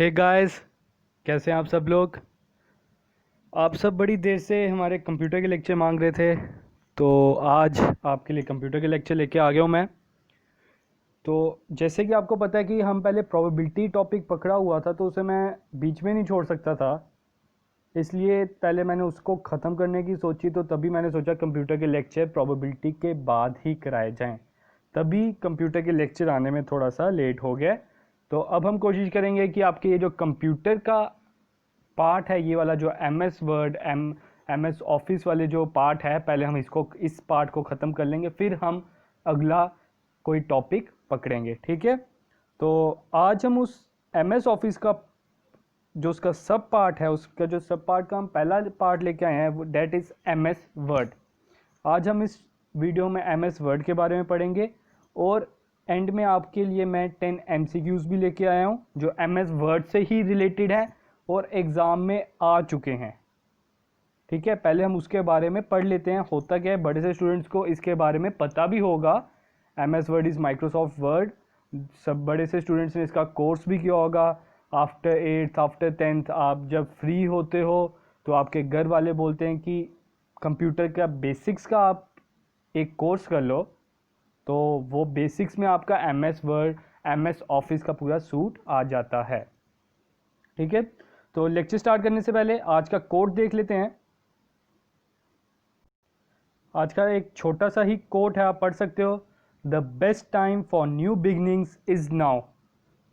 Hey guys, कैसे हैं आप सब लोग। आप सब बड़ी देर से हमारे कंप्यूटर के लेक्चर मांग रहे थे, तो आज आपके लिए कंप्यूटर के लेक्चर लेके आ गया हूँ मैं। तो जैसे कि आपको पता है कि हम पहले प्रोबेबिलिटी टॉपिक पकड़ा हुआ था, तो उसे मैं बीच में नहीं छोड़ सकता था, इसलिए पहले मैंने उसको ख़त्म करने की सोची। तो तभी मैंने सोचा कंप्यूटर के लेक्चर प्रोबेबिलिटी के बाद ही कराए जाएं, तभी कंप्यूटर के लेक्चर आने में थोड़ा सा लेट हो गया। तो अब हम कोशिश करेंगे कि आपके ये जो कंप्यूटर का पार्ट है, ये वाला जो M S Word M S Office वाले जो पार्ट है, पहले हम इस पार्ट को ख़त्म कर लेंगे, फिर हम अगला कोई टॉपिक पकड़ेंगे, ठीक है। तो आज हम उस एम एस ऑफिस का जो उसका सब पार्ट है, उसका जो सब पार्ट का हम पहला पार्ट लेके आए हैं, वो date is M S Word. आज हम इस वीडियो में एम एस वर्ड के बारे में पढ़ेंगे, और एंड में आपके लिए मैं 10 MCQs भी लेके आया हूँ जो एम एस वर्ड से ही रिलेटेड है और एग्ज़ाम में आ चुके हैं, ठीक है। पहले हम उसके बारे में पढ़ लेते हैं। होता क्या है, बड़े से स्टूडेंट्स को इसके बारे में पता भी होगा, M S Word is Microsoft Word. सब बड़े से स्टूडेंट्स ने इसका कोर्स भी किया होगा। आफ्टर 8th आफ्टर 10th आप जब फ्री होते हो तो आपके घर वाले बोलते हैं कि कंप्यूटर का बेसिक्स का आप एक कोर्स कर लो, तो वो बेसिक्स में आपका M S Word M S Office का पूरा सूट आ जाता है, ठीक है। तो लेक्चर स्टार्ट करने से पहले आज का कोट देख लेते हैं। आज का एक छोटा सा ही कोट है, आप पढ़ सकते हो। The best time for new beginnings is now.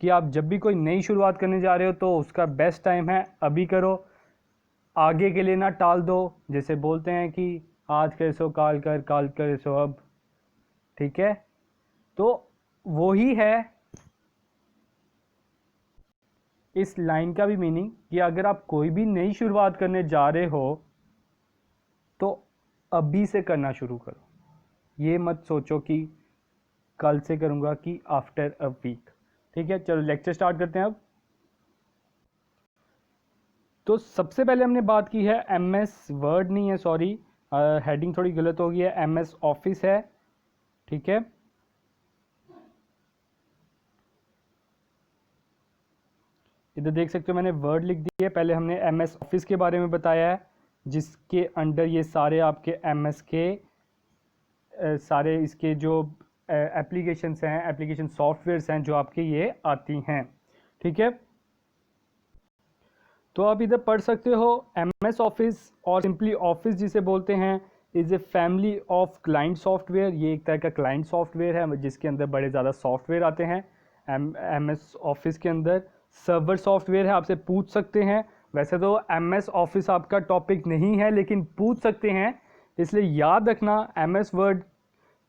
कि आप जब भी कोई नई शुरुआत करने जा रहे हो तो उसका बेस्ट टाइम है अभी करो, आगे के लिए ना टाल दो। जैसे बोलते हैं कि आज करे सो काल कर, काल करे सो अब, ठीक है। तो वो ही है इस लाइन का भी मीनिंग, कि अगर आप कोई भी नई शुरुआत करने जा रहे हो तो अभी से करना शुरू करो। ये मत सोचो कि कल से करूँगा कि आफ्टर अ वीक, ठीक है। चलो लेक्चर स्टार्ट करते हैं अब। तो सबसे पहले हमने बात की है एम एस वर्ड नहीं है, सॉरी, हेडिंग थोड़ी गलत हो गई है, एम एस ऑफिस है, ठीक है। इधर देख सकते हो मैंने वर्ड लिख दिया है। पहले हमने एम एस ऑफिस के बारे में बताया है, जिसके अंडर ये सारे आपके एम एस के सारे इसके जो एप्लीकेशंस हैं, एप्लीकेशन सॉफ्टवेयर्स हैं जो आपके ये आती हैं, ठीक है। तो आप इधर पढ़ सकते हो एम एस ऑफिस, और सिंपली ऑफिस जिसे बोलते हैं, is a family of client software. ये एक तरह का क्लाइंट सॉफ्टवेयर है जिसके अंदर बड़े ज़्यादा सॉफ्टवेयर आते हैं। एम एस ऑफिस के अंदर सर्वर सॉफ्टवेयर है, आपसे पूछ सकते हैं। वैसे तो एम एस ऑफिस आपका टॉपिक नहीं है, लेकिन पूछ सकते हैं, इसलिए याद रखना एम एस वर्ड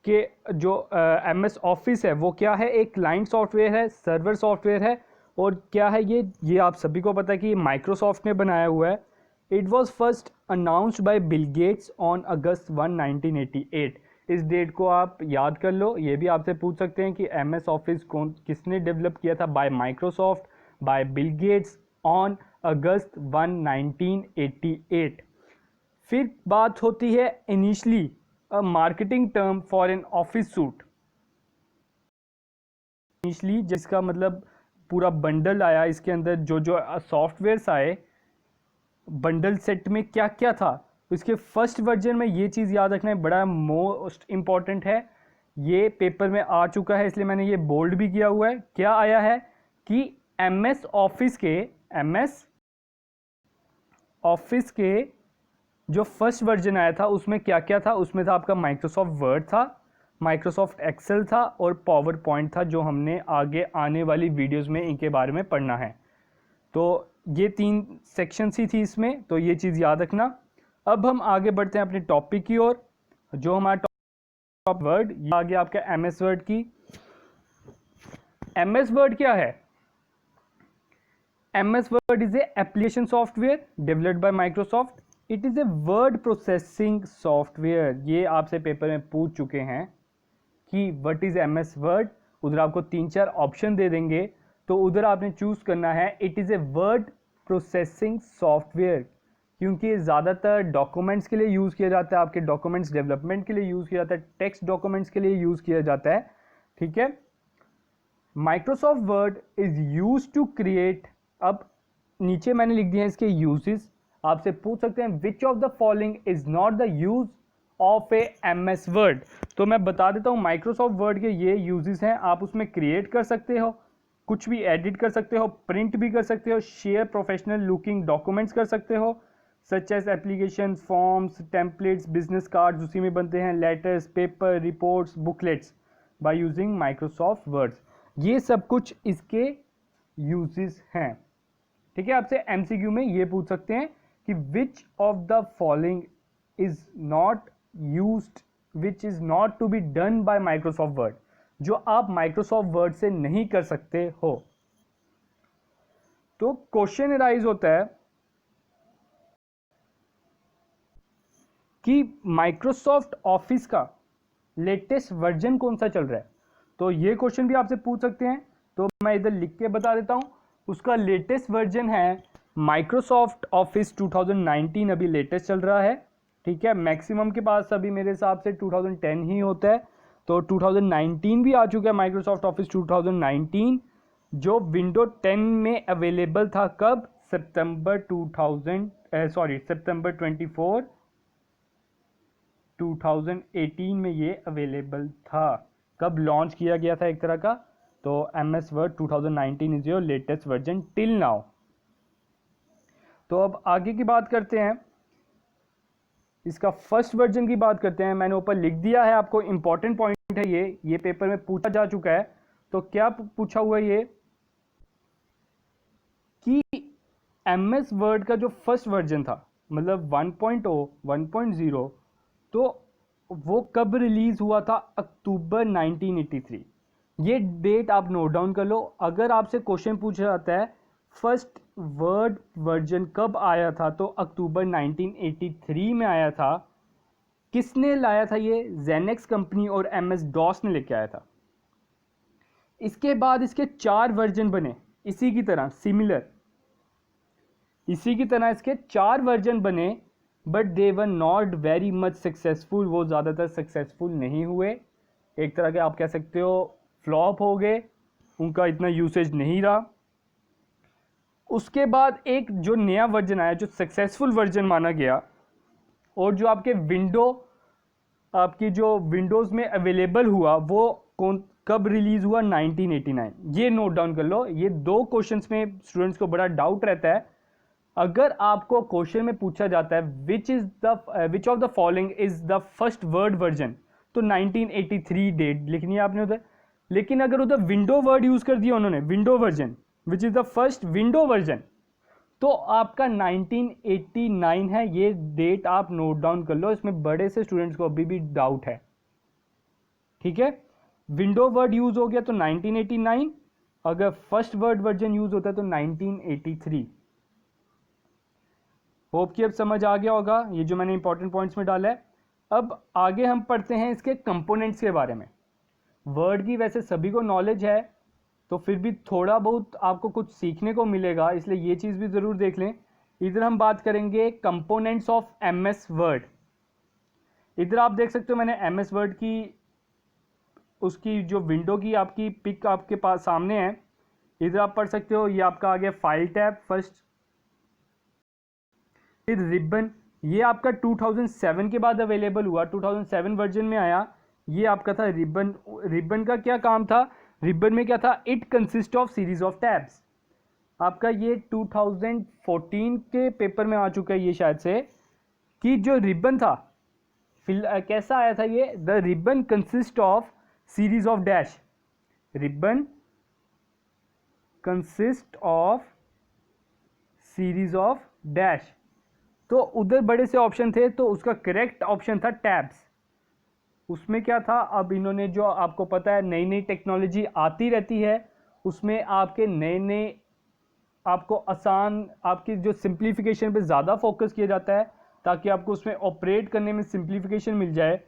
के जो एम एस ऑफिस है वो क्या है, एक क्लाइंट सॉफ्टवेयर है, सर्वर सॉफ्टवेयर है। और क्या है ये आप सभी को पता है कि माइक्रोसॉफ्ट ने बनाया हुआ है। It was first announced by Bill Gates on August 1 1988। इस डेट को आप याद कर लो। ये भी आपसे पूछ सकते हैं कि एम एस ऑफिस किसने डेवलप किया था, bye Microsoft, bye Bill Gates on August 1 1988। फिर बात होती है initially a marketing term for an office suit. Initially जिसका मतलब पूरा बंडल आया, इसके अंदर जो जो सॉफ्टवेयर्स आए बंडल सेट में क्या क्या था, इसके फर्स्ट वर्जन में ये चीज़ याद रखना है, बड़ा मोस्ट इम्पॉर्टेंट है। ये पेपर में आ चुका है, इसलिए मैंने ये बोल्ड भी किया हुआ है। क्या आया है कि एम एस ऑफिस के जो फर्स्ट वर्जन आया था उसमें क्या क्या था, उसमें था आपका माइक्रोसॉफ्ट वर्ड था, माइक्रोसॉफ्ट एक्सेल था, और पावर पॉइंट था, जो हमने आगे आने वाली वीडियोस में इनके बारे में पढ़ना है। तो ये 3 सेक्शन ही थी इसमें, तो ये चीज़ याद रखना। अब हम आगे बढ़ते हैं अपने टॉपिक की ओर, जो हमारा टॉप वर्ड, ये आ गया आपका एम एस वर्ड की। एम एस वर्ड क्या है? M S Word is a application software developed by Microsoft. It is a word processing software. ये आपसे पेपर में पूछ चुके हैं कि what is M S Word. उधर आपको 3-4 ऑप्शन दे देंगे, तो उधर आपने चूज़ करना है it is a word processing software, क्योंकि ज़्यादातर डॉक्यूमेंट्स के लिए यूज़ किया जाता है, आपके डॉक्यूमेंट्स डेवलपमेंट के लिए यूज़ किया जाता है, टेक्स्ट डॉक्यूमेंट्स के लिए यूज़ किया जाता है, ठीक है। Microsoft Word is use to create अब नीचे मैंने लिख दिया है इसके यूजेस। आपसे पूछ सकते हैं विच of the following is not the use of A MS word. तो मैं बता देता हूँ माइक्रोसॉफ्ट वर्ड के ये यूजेस हैं। आप उसमें क्रिएट कर सकते हो, कुछ भी एडिट कर सकते हो, प्रिंट भी कर सकते हो, शेयर प्रोफेशनल लुकिंग डॉक्यूमेंट्स कर सकते हो, such as application, forms, templates, business cards उसी में बनते हैं, letters, paper, reports, booklets by using Microsoft words. ये सब कुछ इसके यूजेस हैं। ठीक है, आपसे एमसीक्यू में ये पूछ सकते हैं कि which of the following is not used, which is not to be done by Microsoft Word, जो आप माइक्रोसॉफ्ट वर्ड से नहीं कर सकते हो। तो क्वेश्चन राइज होता है कि माइक्रोसॉफ्ट ऑफिस का लेटेस्ट वर्जन कौन सा चल रहा है। तो ये क्वेश्चन भी आपसे पूछ सकते हैं, तो मैं इधर लिख के बता देता हूं। उसका लेटेस्ट वर्जन है माइक्रोसॉफ्ट ऑफिस 2019, अभी लेटेस्ट चल रहा है। ठीक है, मैक्सिमम के पास अभी मेरे हिसाब से 2010 ही होता है, तो 2019 भी आ चुका है माइक्रोसॉफ्ट ऑफिस 2019, जो विंडो 10 में अवेलेबल था कब, सितंबर 24 2018 में ये अवेलेबल था। कब लॉन्च किया गया था एक तरह का, तो MS word 2019 is your latest version till now. तो अब आगे की बात करते हैं, इसका फर्स्ट वर्जन की बात करते हैं। मैंने ऊपर लिख दिया है, आपको इंपॉर्टेंट पॉइंट है ये पेपर में पूछा जा चुका है। तो क्या पूछा हुआ ये कि एमएस वर्ड का जो फर्स्ट वर्जन था, मतलब 1.0 1.0, तो वो कब रिलीज हुआ था, अक्टूबर 1983। ये डेट आप नोट डाउन कर लो। अगर आपसे क्वेश्चन पूछा जाता है फर्स्ट वर्ड वर्जन कब आया था, तो अक्टूबर 1983 में आया था। किसने लाया था ये, जेनेक्स कंपनी और एमएस डॉस ने लेके आया था। इसके बाद इसके 4 वर्जन बने इसी की तरह सिमिलर, इसी की तरह इसके 4 वर्जन बने, but they were not very much successful. वो ज़्यादातर सक्सेसफुल नहीं हुए, एक तरह के आप कह सकते हो फ्लॉप हो गए, उनका इतना यूसेज नहीं रहा। उसके बाद एक जो नया वर्जन आया, जो सक्सेसफुल वर्जन माना गया, और जो आपके आपकी जो विंडोज़ में अवेलेबल हुआ, वो कब रिलीज़ हुआ, 1989। ये नोट डाउन कर लो। ये 2 क्वेश्चंस में स्टूडेंट्स को बड़ा डाउट रहता है। अगर आपको क्वेश्चन में पूछा जाता है विच of the following is the first word version, तो 1983 डेट लिखनी है आपने उधर। लेकिन अगर उधर विंडो वर्ड यूज कर दिया उन्होंने, window version which is the first window version, तो आपका 1989 है। ये डेट आप नोट डाउन कर लो, इसमें बड़े से स्टूडेंट्स को अभी भी डाउट है। ठीक है, विंडो वर्ड यूज हो गया तो 1989, अगर फर्स्ट वर्ड वर्जन यूज होता है तो 1983। होप कि अब समझ आ गया होगा ये जो मैंने इंपॉर्टेंट पॉइंट्स में डाला है। अब आगे हम पढ़ते हैं इसके कंपोनेंट्स के बारे में। वर्ड की वैसे सभी को नॉलेज है, तो फिर भी थोड़ा बहुत आपको कुछ सीखने को मिलेगा, इसलिए ये चीज़ भी ज़रूर देख लें। इधर हम बात करेंगे कंपोनेंट्स ऑफ एमएस वर्ड। इधर आप देख सकते हो मैंने एमएस वर्ड की उसकी जो विंडो की आपकी पिक आपके पास सामने है। इधर आप पढ़ सकते हो, ये आपका आ गया फाइल टैब फर्स्ट, फिर रिबन, ये आपका 2007 के बाद अवेलेबल हुआ, 2007 वर्जन में आया। ये आपका था रिबन। रिबन का क्या काम था, रिबन में क्या था, it consist of series of tabs. आपका ये 2014 के पेपर में आ चुका है ये शायद से, कि जो रिबन था कैसा आया था ये, the ribbon consist of series of dash, ribbon consist of series of dash. तो उधर बड़े से ऑप्शन थे, तो उसका करेक्ट ऑप्शन था टैब्स। उसमें क्या था, अब इन्होंने जो आपको पता है नई नई टेक्नोलॉजी आती रहती है, उसमें आपके नए नए आपको आसान, आपकी जो सिंप्लीफिकेशन पे ज़्यादा फोकस किया जाता है, ताकि आपको उसमें ऑपरेट करने में सिंप्लीफिकेशन मिल जाए।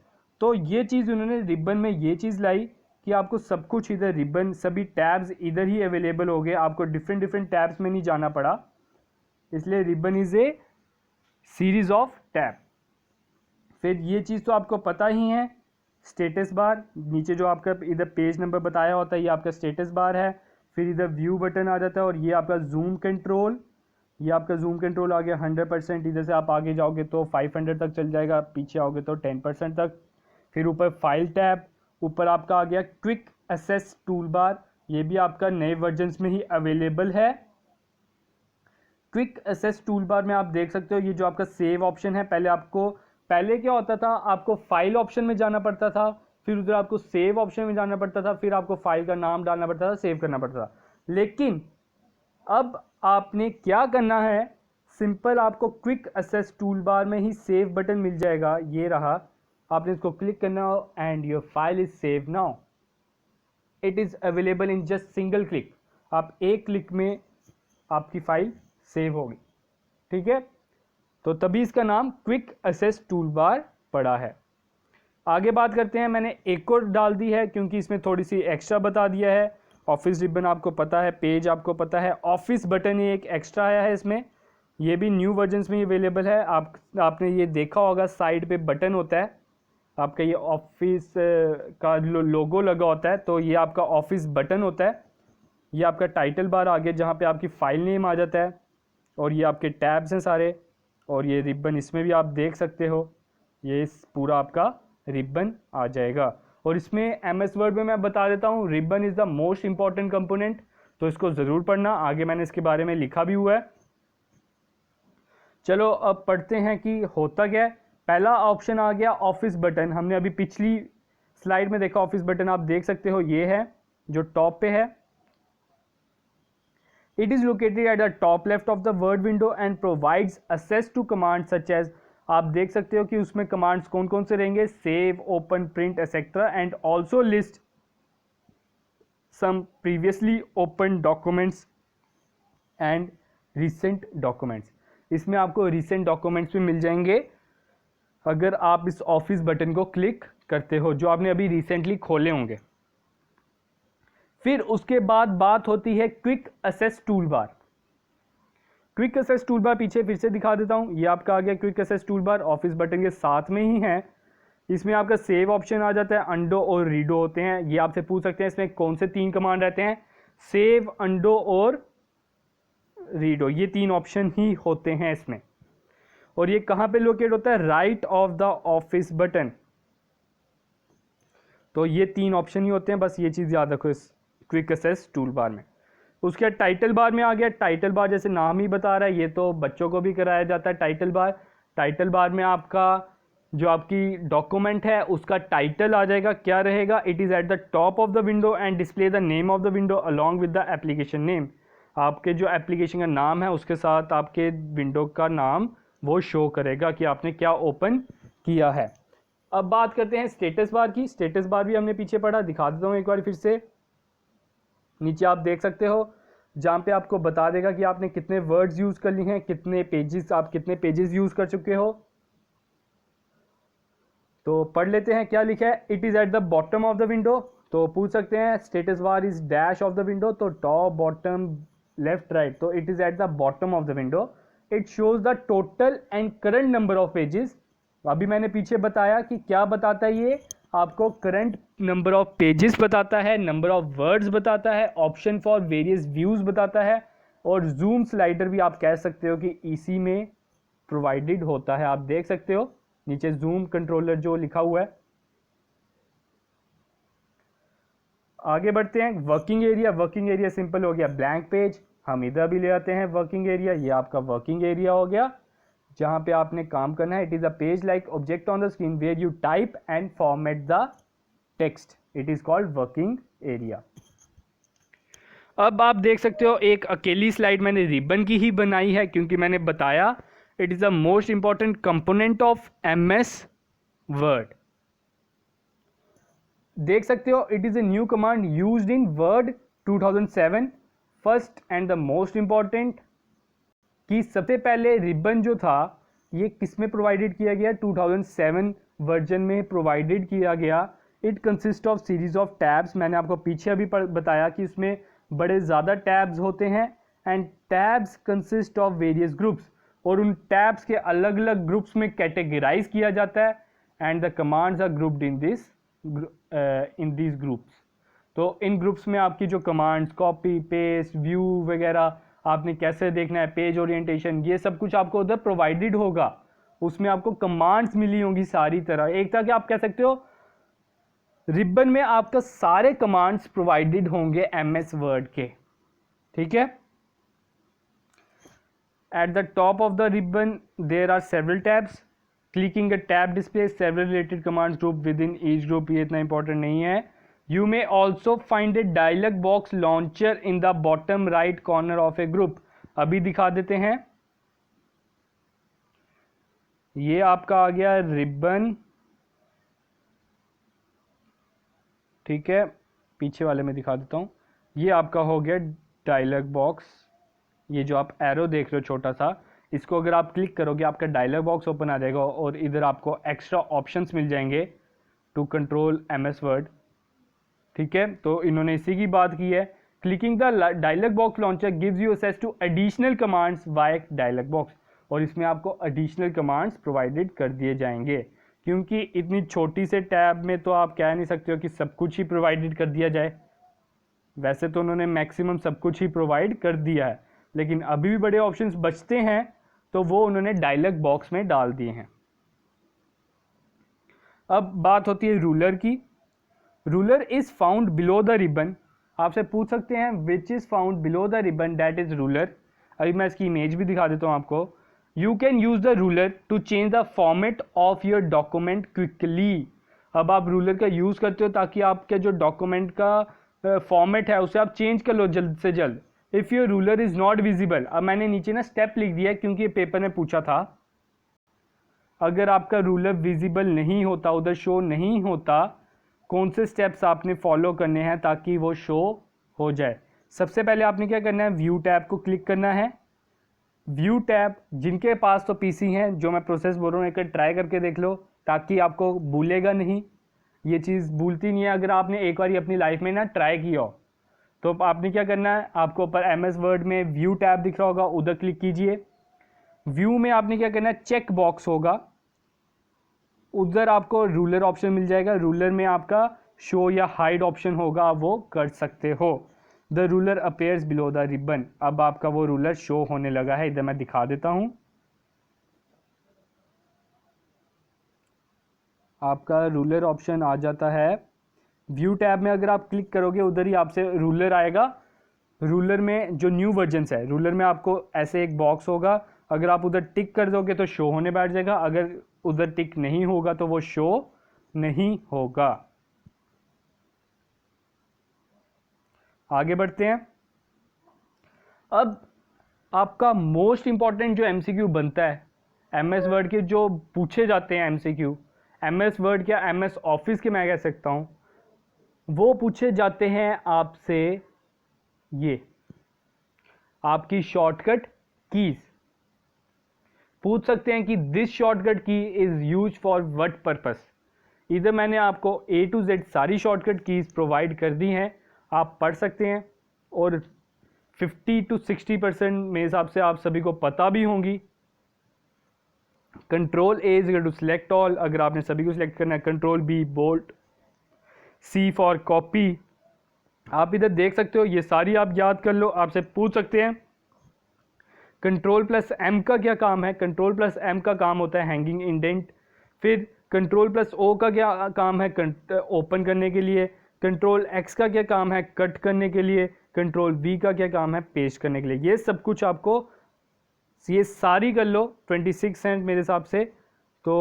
तो ये चीज़ उन्होंने रिबन में ये चीज़ लाई कि आपको सब कुछ इधर रिबन, सभी टैब्स इधर ही अवेलेबल हो गए, आपको डिफरेंट डिफरेंट टैब्स में नहीं जाना पड़ा। इसलिए ribbon is a series of tab. फिर ये चीज़ तो आपको पता ही है, स्टेटस बार नीचे जो आपका इधर पेज नंबर बताया होता है, ये आपका स्टेटस बार है। फिर इधर व्यू बटन आ जाता है और ये आपका जूम कंट्रोल, ये आपका जूम कंट्रोल आ गया 100%। इधर से आप आगे जाओगे तो 500 तक चल जाएगा, पीछे आओगे तो 10% तक। फिर ऊपर फाइल टैब, ऊपर आपका आ गया क्विक एसेस टूल बार, ये भी आपका नए वर्जन्स में ही अवेलेबल है। क्विक एसेस टूल बार में आप देख सकते हो ये जो आपका सेव ऑप्शन है, पहले क्या होता था, आपको फाइल ऑप्शन में जाना पड़ता था, फिर उधर आपको सेव ऑप्शन में जाना पड़ता था, फिर आपको फाइल का नाम डालना पड़ता था, सेव करना पड़ता था। लेकिन अब आपने क्या करना है, सिंपल आपको क्विक एसेस टूल बार में ही सेव बटन मिल जाएगा, ये रहा। आपने इसको क्लिक करना हो and your file is save now, it is available in just single click. आप एक क्लिक में आपकी फाइल सेव होगी, ठीक है। तो तभी इसका नाम क्विक एसेस टूल बार पड़ा है। आगे बात करते हैं, मैंने एक और डाल दी है क्योंकि इसमें थोड़ी सी एक्स्ट्रा बता दिया है। ऑफिस रिबन आपको पता है, पेज आपको पता है, ऑफिस बटन ये एक एक्स्ट्रा आया है इसमें, ये भी न्यू वर्जन्स में अवेलेबल है। आपने ये देखा होगा साइड पे बटन होता है आपका, ये ऑफिस का लोगो लगा होता है, तो ये आपका ऑफिस बटन होता है। ये आपका टाइटल बार आ गया जहाँ पे आपकी फाइल नेम आ जाता है, और ये आपके टैब्स हैं सारे, और ये रिबन इसमें भी आप देख सकते हो, ये पूरा आपका रिबन आ जाएगा। और इसमें एमएस वर्ड में मैं बता देता हूँ, ribbon is the most important component, तो इसको ज़रूर पढ़ना, आगे मैंने इसके बारे में लिखा भी हुआ है। चलो अब पढ़ते हैं कि होता क्या है। पहला ऑप्शन आ गया ऑफिस बटन, हमने अभी पिछली स्लाइड में देखा ऑफिस बटन, आप देख सकते हो ये है जो टॉप पे है। It is located at the top left of the word window and provides access to commands such as, आप देख सकते हो कि उसमें कमांड्स कौन कौन से रहेंगे, save, open, print etcetera, and also list some previously open documents and recent documents. इसमें आपको रिसेंट डॉक्यूमेंट्स भी मिल जाएंगे अगर आप इस ऑफिस बटन को क्लिक करते हो, जो आपने अभी रिसेंटली खोले होंगे। फिर उसके बाद बात होती है quick access tool bar. Quick access tool bar पीछे फिर से दिखा देता हूं, ये आपका आ गया quick access tool bar, office button के साथ में ही है। इसमें आपका सेव ऑप्शन आ जाता है, अंडो और रीडो होते हैं। ये आपसे पूछ सकते हैं इसमें कौन से 3 कमांड रहते हैं, सेव, अंडो और रीडो, ये 3 ऑप्शन ही होते हैं इसमें। और ये कहां पे लोकेट होता है, right of the office button. तो ये 3 ऑप्शन ही होते हैं, बस ये चीज़ याद रखो इस क्विक एसेस टूल बार में। उसके बाद टाइटल बार में आ गया, टाइटल बार जैसे नाम ही बता रहा है, ये तो बच्चों को भी कराया जाता है टाइटल बार। टाइटल बार में आपका जो आपकी डॉक्यूमेंट है उसका टाइटल आ जाएगा, क्या रहेगा, it is eight the top of the window and display the name of the window along with the application name. आपके जो एप्लीकेशन का नाम है उसके साथ आपके विंडो का नाम वो शो करेगा कि आपने क्या ओपन किया है। अब बात करते हैं स्टेटस बार की। स्टेटस बार भी हमने पीछे पढ़ा, दिखा देता हूँ एक बार फिर से। नीचे आप देख सकते हो जहाँ पे आपको बता देगा कि आपने कितने वर्ड्स यूज़ कर लिए हैं, कितने पेजेस यूज़ कर चुके हो। तो पढ़ लेते हैं क्या लिखा है, it is at the bottom of the window. तो पूछ सकते हैं status bar is dash of the window, तो टॉप, बॉटम, लेफ्ट, राइट, तो it is at the bottom of the window. It shows the total and current number of pages. अभी मैंने पीछे बताया कि क्या बताता है, ये आपको करंट नंबर ऑफ पेजेस बताता है, नंबर ऑफ वर्ड्स बताता है, ऑप्शन फॉर वेरियस व्यूज बताता है, और जूम स्लाइडर भी आप कह सकते हो कि इसी में प्रोवाइडेड होता है। आप देख सकते हो नीचे जूम कंट्रोलर जो लिखा हुआ है। आगे बढ़ते हैं, working area. Working area simple हो गया ब्लैंक पेज, हम इधर भी ले आते हैं वर्किंग एरिया। ये आपका वर्किंग एरिया हो गया जहां पे आपने काम करना है। It is a page like object on the screen where you type and format the text, it is called working area. अब आप देख सकते हो एक अकेली स्लाइड मैंने रिबन की ही बनाई है, क्योंकि मैंने बताया it is the most important component of MS word. देख सकते हो it is a new command used in word 2007। First and the most important कि सबसे पहले रिबन जो था ये किस में प्रोवाइडेड किया गया, 2007 वर्जन में प्रोवाइडेड किया गया। It consist of series of tabs. मैंने आपको पीछे अभी बताया कि इसमें बड़े ज़्यादा टैब्स होते हैं, and tabs consist of various groups, और उन टैब्स के अलग अलग ग्रुप्स में कैटेगराइज किया जाता है, and the commands are grouped in this groups. तो इन ग्रुप्स में आपकी जो कमांड्स कॉपी पेस्ट व्यू वगैरह आपने कैसे देखना है, पेज ओरिएंटेशन, ये सब कुछ आपको उधर प्रोवाइडेड होगा। उसमें आपको कमांड्स मिली होंगी सारी तरह। एक तरह के आप कह सकते हो रिबन में आपका सारे कमांड्स प्रोवाइडेड होंगे एमएस वर्ड के, ठीक है। At the top of the ribbon there are several tabs. Clicking a tab display several related commands group within each group. ये इतना इंपॉर्टेंट नहीं है। You may also find a dialog box launcher in the bottom right corner of a group. अभी दिखा देते हैं। ये आपका आ गया रिबन, ठीक है। पीछे वाले में दिखा देता हूं। ये आपका हो गया डायलॉग बॉक्स। ये जो आप एरो देख रहे हो छोटा सा, इसको अगर आप क्लिक करोगे आपका डायलॉग बॉक्स ओपन आ जाएगा और इधर आपको एक्स्ट्रा ऑप्शंस मिल जाएंगे टू कंट्रोल एमएस वर्ड, ठीक है। तो इन्होंने इसी की बात की है। Clicking the dialog box launcher gives you access to additional commands via dialog box. और इसमें आपको एडिशनल कमांड्स प्रोवाइडेड कर दिए जाएंगे, क्योंकि इतनी छोटी से टैब में तो आप कह नहीं सकते हो कि सब कुछ ही प्रोवाइडेड कर दिया जाए। वैसे तो उन्होंने मैक्सिमम सब कुछ ही प्रोवाइड कर दिया है, लेकिन अभी भी बड़े ऑप्शंस बचते हैं तो वो उन्होंने डायलॉग बॉक्स में डाल दिए हैं। अब बात होती है रूलर की। Ruler is found below the ribbon. आपसे पूछ सकते हैं which is found below the ribbon that is ruler. अभी मैं इसकी इमेज भी दिखा देता हूं आपको। You can use the ruler to change the format of your document quickly. अब आप रूलर का यूज करते हो ताकि आपके जो डॉक्यूमेंट का फॉर्मेट है उसे आप चेंज कर लो जल्द से जल्द। If your ruler is not visible, अब मैंने नीचे ना स्टेप लिख दिया क्योंकि ये पेपर में पूछा था। अगर आपका रूलर विजिबल नहीं होता, उधर शो नहीं होता, कौन से स्टेप्स आपने फॉलो करने हैं ताकि वो शो हो जाए। सबसे पहले आपने क्या करना है, व्यू टैब को क्लिक करना है। व्यू टैब, जिनके पास तो पीसी हैं, जो मैं प्रोसेस बोल रहा हूँ, एक ट्राई करके देख लो ताकि आपको भूलेगा नहीं। ये चीज़ भूलती नहीं है अगर आपने एक बार अपनी लाइफ में ना ट्राई किया हो। तो आपने क्या करना है, आपको ऊपर एमएस वर्ड में व्यू टैब दिख रहा होगा, उधर क्लिक कीजिए। व्यू में आपने क्या करना है, चेक बॉक्स होगा, उधर आपको रूलर ऑप्शन मिल जाएगा। रूलर में आपका शो या हाइड ऑप्शन होगा, आप वो कर सकते हो। The ruler appears below the ribbon. अब आपका वो रूलर शो होने लगा है, इधर मैं दिखा देता हूं। आपका रूलर ऑप्शन आ जाता है। व्यू टैब में अगर आप क्लिक करोगे उधर ही आपसे रूलर आएगा। रूलर में जो न्यू वर्जन्स है, रूलर में आपको ऐसे एक बॉक्स होगा, अगर आप उधर टिक कर दोगे तो शो होने बैठ जाएगा, अगर उधर टिक नहीं होगा तो वो शो नहीं होगा। आगे बढ़ते हैं। अब आपका मोस्ट इंपॉर्टेंट जो एमसीक्यू बनता है एमएस वर्ड के, जो पूछे जाते हैं एमसीक्यू, एमएस वर्ड क्या एमएस ऑफिस के मैं कह सकता हूं, वो पूछे जाते हैं आपसे ये आपकी शॉर्टकट कीज। पूछ सकते हैं कि this shortcut key is use for what purpose. इधर मैंने आपको A to Z सारी शॉर्टकट कीज प्रोवाइड कर दी हैं, आप पढ़ सकते हैं और 50 to 60% मेरे हिसाब से आप सभी को पता भी होंगी। Control A is to select all, अगर आपने सभी को सिलेक्ट करना है। Control B bold, C for copy. आप इधर देख सकते हो, ये सारी आप याद कर लो। आपसे पूछ सकते हैं कंट्रोल प्लस M का क्या काम है। कंट्रोल प्लस M का काम होता है हैंगिंग इंडेंट। फिर कंट्रोल प्लस O का क्या काम है, ओपन करने के लिए। कंट्रोल X का क्या काम है, कट करने के लिए। कंट्रोल V का क्या काम है, पेस्ट करने के लिए। ये सब कुछ आपको ये सारी कर लो 26 सेंट मेरे हिसाब से। तो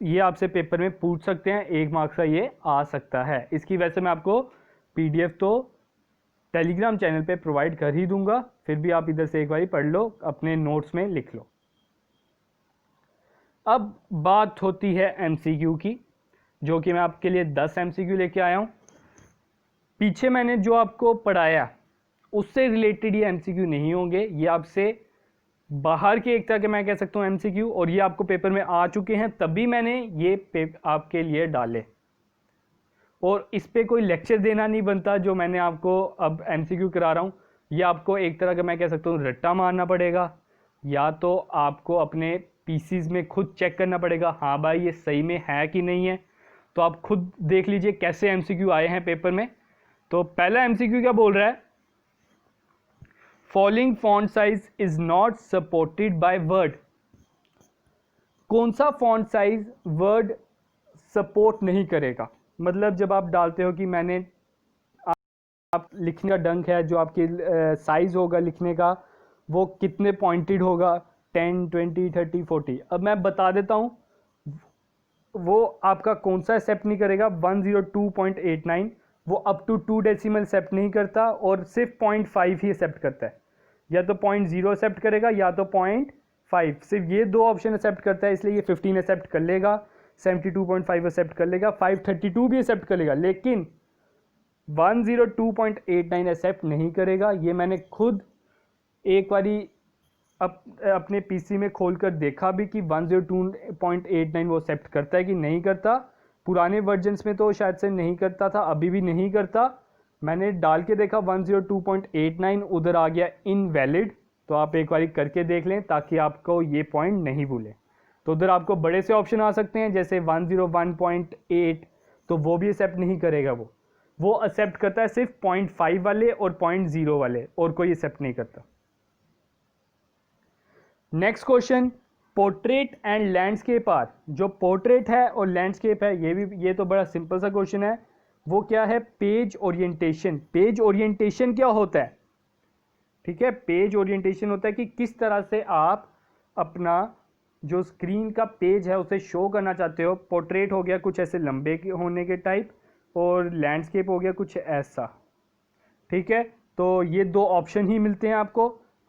ये आपसे पेपर में पूछ सकते हैं, 1 मार्क्स का ये आ सकता है। इसकी वजह से मैं आपको PDF तो टेलीग्राम चैनल पे प्रोवाइड कर ही दूंगा, फिर भी आप इधर से एक बार पढ़ लो, अपने नोट्स में लिख लो। अब बात होती है MCQ की, जो कि मैं आपके लिए 10 MCQ लेके आया हूँ। पीछे मैंने जो आपको पढ़ाया उससे रिलेटेड ये MCQ नहीं होंगे, ये आपसे बाहर के एक तरह के मैं कह सकता हूँ MCQ, और ये आपको पेपर में आ चुके हैं, तभी मैंने ये आपके लिए डाले। और इस पे कोई लेक्चर देना नहीं बनता जो मैंने आपको अब MCQ करा रहा हूँ। ये आपको एक तरह का मैं कह सकता हूँ रट्टा मारना पड़ेगा, या तो आपको अपने पीसीज में खुद चेक करना पड़ेगा, हाँ भाई ये सही में है कि नहीं है। तो आप खुद देख लीजिए कैसे MCQ आए हैं पेपर में। तो पहला एमसीक्यू क्या बोल रहा है, following font size is not supported by word. कौन सा फॉन्ट साइज वर्ड सपोर्ट नहीं करेगा, मतलब जब आप डालते हो कि मैंने आप लिखने का डंक है, जो आपकी साइज होगा लिखने का वो कितने पॉइंटेड होगा, 10, 20, 30, 40। अब मैं बता देता हूँ वो आपका कौन सा एक्सेप्ट नहीं करेगा। 102.89 वो अप टू 2 डेसिमल एक्सेप्ट नहीं करता और सिर्फ 0.5 ही एक्सेप्ट करता है, या तो 0.0 एक्सेप्ट करेगा या तो 0.5, सिर्फ ये दो ऑप्शन एक्सेप्ट करता है, इसलिए ये 15 एक्सेप्ट कर लेगा, 72.5 एक्सेप्ट कर लेगा, 532 भी एक्सेप्ट कर लेगा, लेकिन 102.89 एक्सेप्ट नहीं करेगा। ये मैंने खुद एक बारी अपने पीसी में खोलकर देखा भी कि 102.89 वो एक्सेप्ट करता है कि नहीं करता। पुराने वर्जन्स में तो शायद से नहीं करता था, अभी भी नहीं करता। मैंने डाल के देखा 102.89 उधर आ गया इनवैलिड। तो आप एक बारी करके देख लें ताकि आपको ये पॉइंट नहीं भूले। तो उधर आपको बड़े से ऑप्शन आ सकते हैं जैसे 101.8, तो वो भी एक्सेप्ट नहीं करेगा। वो एक्सेप्ट करता है सिर्फ 0.5 वाले और 0.0 वाले, और कोई एक्सेप्ट नहीं करता। Next question, portrait and landscape are. जो पोर्ट्रेट है और लैंडस्केप है ये तो बड़ा सिंपल सा क्वेश्चन है। वो क्या है, पेज ओरिएंटेशन। पेज ओरिएंटेशन क्या होता है, ठीक है, पेज ओरिएंटेशन होता है कि किस तरह से आप अपना जो स्क्रीन का पेज है उसे शो करना चाहते हो। पोर्ट्रेट हो गया कुछ ऐसे लंबे होने के टाइप, और लैंडस्केप हो गया कुछ ऐसा, ठीक है। तो ये दो ऑप्शन ही मिलते हैं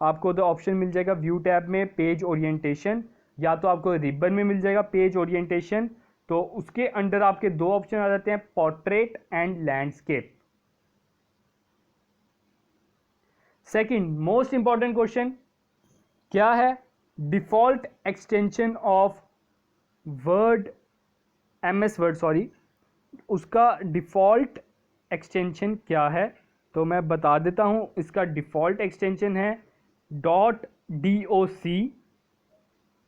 आपको दो ऑप्शन मिल जाएगा व्यू टैब में, पेज ओरिएंटेशन, या तो आपको रिबन में मिल जाएगा पेज ओरिएंटेशन। तो उसके अंडर आपके दो ऑप्शन आ जाते हैं, portrait and landscape. Second most important question क्या है, default extension of word, MS word sorry, उसका डिफॉल्ट एक्सटेंशन क्या है। तो मैं बता देता हूं, इसका डिफॉल्ट एक्सटेंशन है .doc।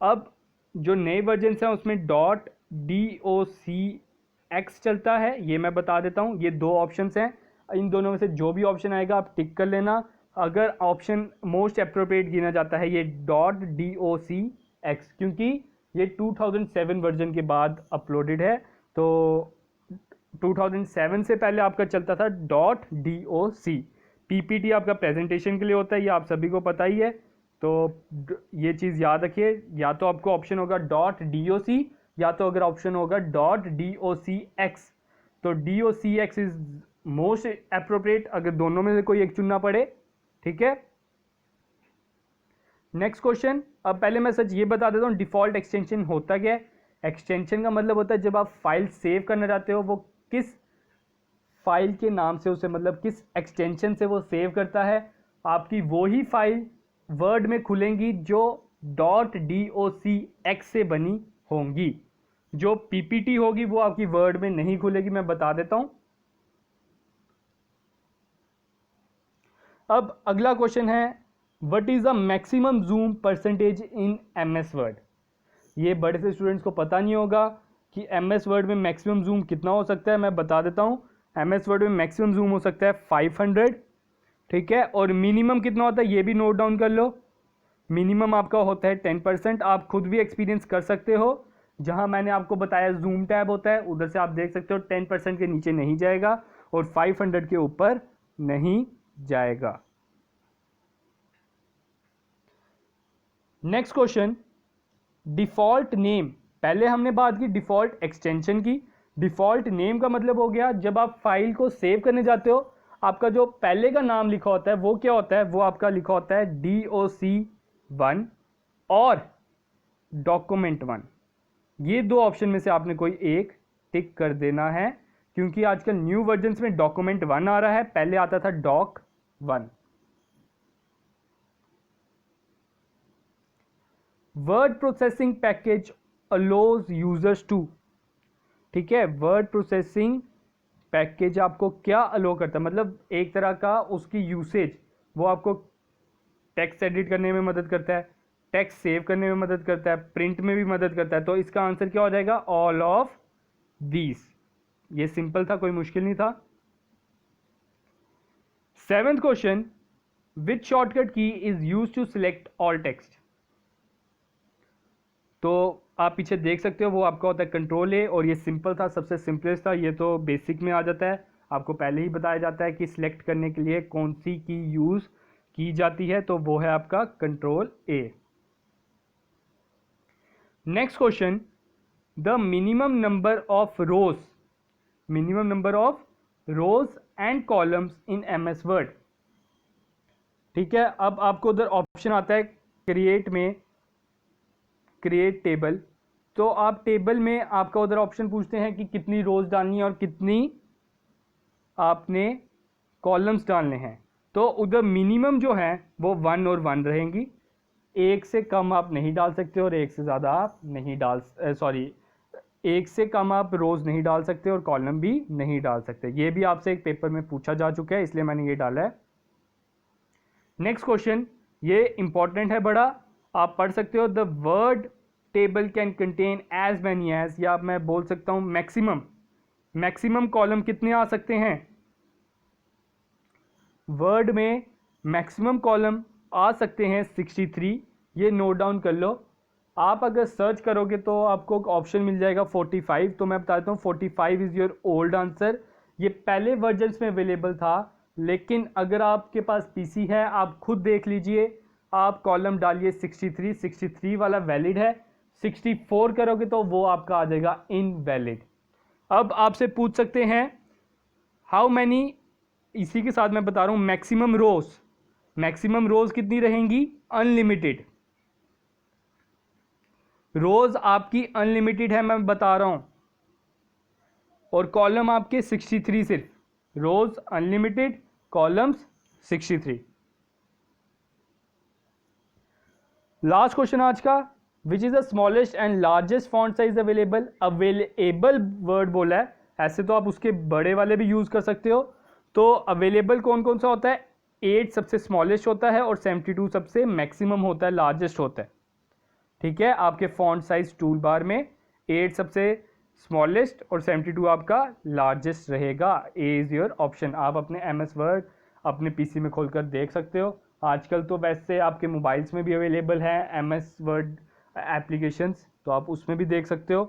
अब जो नए वर्जन हैं उसमें .docx चलता है, ये मैं बता देता हूं। ये दो ऑप्शंस हैं, इन दोनों में से जो भी ऑप्शन आएगा आप टिक कर लेना। अगर ऑप्शन मोस्ट अप्रोप्रिएट गिना जाता है ये .docx, क्योंकि ये 2007 वर्जन के बाद अपलोडेड है। तो 2007 से पहले आपका चलता था .doc। PPT आपका प्रेजेंटेशन के लिए होता है, ये आप सभी को पता ही है। तो ये चीज़ याद रखिए, या तो आपको ऑप्शन होगा .doc, या तो अगर ऑप्शन होगा .docx। तो docx इज मोस्ट अप्रोप्रिएट, अगर दोनों में से कोई एक चुनना पड़े, ठीक है। नेक्स्ट क्वेश्चन, अब पहले मैं सच ये बता देता हूँ डिफॉल्ट एक्सटेंशन होता क्या है। एक्सटेंशन का मतलब होता है जब आप फाइल सेव करना चाहते हो, वो किस फाइल के नाम से उसे, मतलब किस एक्सटेंशन से वो सेव करता है। आपकी वो ही फाइल वर्ड में खुलेंगी जो .docx से बनी होंगी। जो PPT होगी वो आपकी वर्ड में नहीं खुलेगी, मैं बता देता हूं। अब अगला क्वेश्चन है, what is the maximum zoom percentage in MS word. ये बड़े से स्टूडेंट्स को पता नहीं होगा कि MS वर्ड में मैक्सिमम जूम कितना हो सकता है। मैं बता देता हूं, MS वर्ड में मैक्सिमम जूम हो सकता है 500, ठीक है। और मिनिमम कितना होता है ये भी नोट डाउन कर लो। मिनिमम आपका होता है 10%। आप खुद भी एक्सपीरियंस कर सकते हो, जहां मैंने आपको बताया जूम टैब होता है उधर से आप देख सकते हो 10% के नीचे नहीं जाएगा और 500 के ऊपर नहीं जाएगा। Next question, default name. पहले हमने बात की डिफॉल्ट एक्सटेंशन की। डिफॉल्ट नेम का मतलब हो गया जब आप फाइल को सेव करने जाते हो, आपका जो पहले का नाम लिखा होता है वो क्या होता है, वो आपका लिखा होता है doc1 और document1। ये दो ऑप्शन में से आपने कोई एक टिक कर देना है, क्योंकि आजकल न्यू वर्जन्स में document1 आ रहा है, पहले आता था doc1। Word processing package allows users to, ठीक है। वर्ड प्रोसेसिंग पैकेज आपको क्या अलो करता है, मतलब एक तरह का उसकी यूसेज, वो आपको टेक्स्ट एडिट करने में मदद करता है, टेक्स्ट सेव करने में मदद करता है, प्रिंट में भी मदद करता है। तो इसका आंसर क्या हो जाएगा, ऑल ऑफ दीज। ये सिंपल था, कोई मुश्किल नहीं था। 7th question, which shortcut key is use to select all text. तो आप पीछे देख सकते हो वो आपका होता है कंट्रोल ए, और ये सिंपल था, सबसे सिंपलेस्ट था, ये तो बेसिक में आ जाता है, आपको पहले ही बताया जाता है कि सिलेक्ट करने के लिए कौन सी की यूज की जाती है, तो वो है आपका control A. Next question, the minimum number of rose, minimum number of rose and columns in MS word. ठीक है, अब आपको उधर ऑप्शन आता है क्रिएट में, क्रिएट टेबल, तो आप टेबल में आपका उधर ऑप्शन पूछते हैं कि कितनी रोज डालनी है और कितनी आपने कॉलम्स डालने हैं। तो उधर मिनिमम जो है वो 1 और 1 रहेंगी, एक से कम आप नहीं डाल सकते और एक से ज़्यादा आप नहीं डाल सॉरी एक से कम आप रोज नहीं डाल सकते और कॉलम भी नहीं डाल सकते। ये भी आपसे एक पेपर में पूछा जा चुका है, इसलिए मैंने ये डाला है। नेक्स्ट क्वेश्चन, ये इंपॉर्टेंट है बड़ा, आप पढ़ सकते हो। The word table can contain as many as, या मैं बोल सकता हूं मैक्सिमम, मैक्सिमम कॉलम कितने आ सकते हैं वर्ड में, मैक्सिमम कॉलम आ सकते हैं 63। ये नोट डाउन कर लो। आप अगर सर्च करोगे तो आपको ऑप्शन मिल जाएगा 45, तो मैं बताता हूँ 45 इज़ योर ओल्ड आंसर। ये पहले वर्जन्स में अवेलेबल था, लेकिन अगर आपके पास पीसी है आप खुद देख लीजिए, आप कॉलम डालिए 63, 63 वाला वैलिड है, 64 करोगे तो वो आपका आ जाएगा इनवैलिड। अब आपसे पूछ सकते हैं हाउ मैनी, इसी के साथ मैं बता रहा हूँ मैक्सिमम रोज, मैक्सिमम रोज कितनी रहेंगी, अनलिमिटेड। रोज आपकी अनलिमिटेड है, मैं बता रहा हूं, और कॉलम आपके 63 सिर्फ, रोज अनलिमिटेड, कॉलम्स 63। लास्ट क्वेश्चन आज का, which is the smallest and largest font size available. Available word बोला है, ऐसे तो आप उसके बड़े वाले भी यूज कर सकते हो। तो अवेलेबल कौन कौन सा होता है, 8 सबसे स्मॉलेस्ट होता है और 72 सबसे मैक्सिमम होता है, लार्जेस्ट होता है। ठीक है, आपके फॉन्ट साइज टूल बार में 8 सबसे स्मॉलेस्ट और 72 आपका लार्जेस्ट रहेगा। ए इज योर ऑप्शन। आप अपने एमएस वर्ड अपने पीसी में खोलकर देख सकते हो। आजकल तो वैसे आपके मोबाइल्स में भी अवेलेबल है एमएस वर्ड एप्लीकेशंस, तो आप उसमें भी देख सकते हो।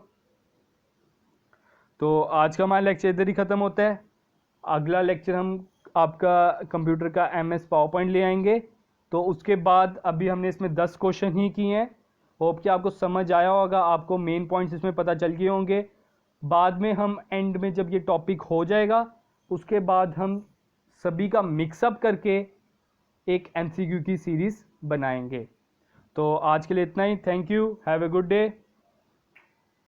तो आज का हमारा लेक्चर इधर ही ख़त्म होता है। अगला लेक्चर हम आपका कंप्यूटर का एमएस पावर पॉइंट ले आएंगे। तो उसके बाद अभी हमने इसमें 10 क्वेश्चन ही किए हैं। होप कि आपको समझ आया होगा, आपको मेन पॉइंट्स इसमें पता चल गए होंगे। बाद में हम एंड में जब ये टॉपिक हो जाएगा उसके बाद हम सभी का मिक्सअप करके एक एमसीक्यू की सीरीज़ बनाएंगे। तो आज के लिए इतना ही। Thank you, have a good day.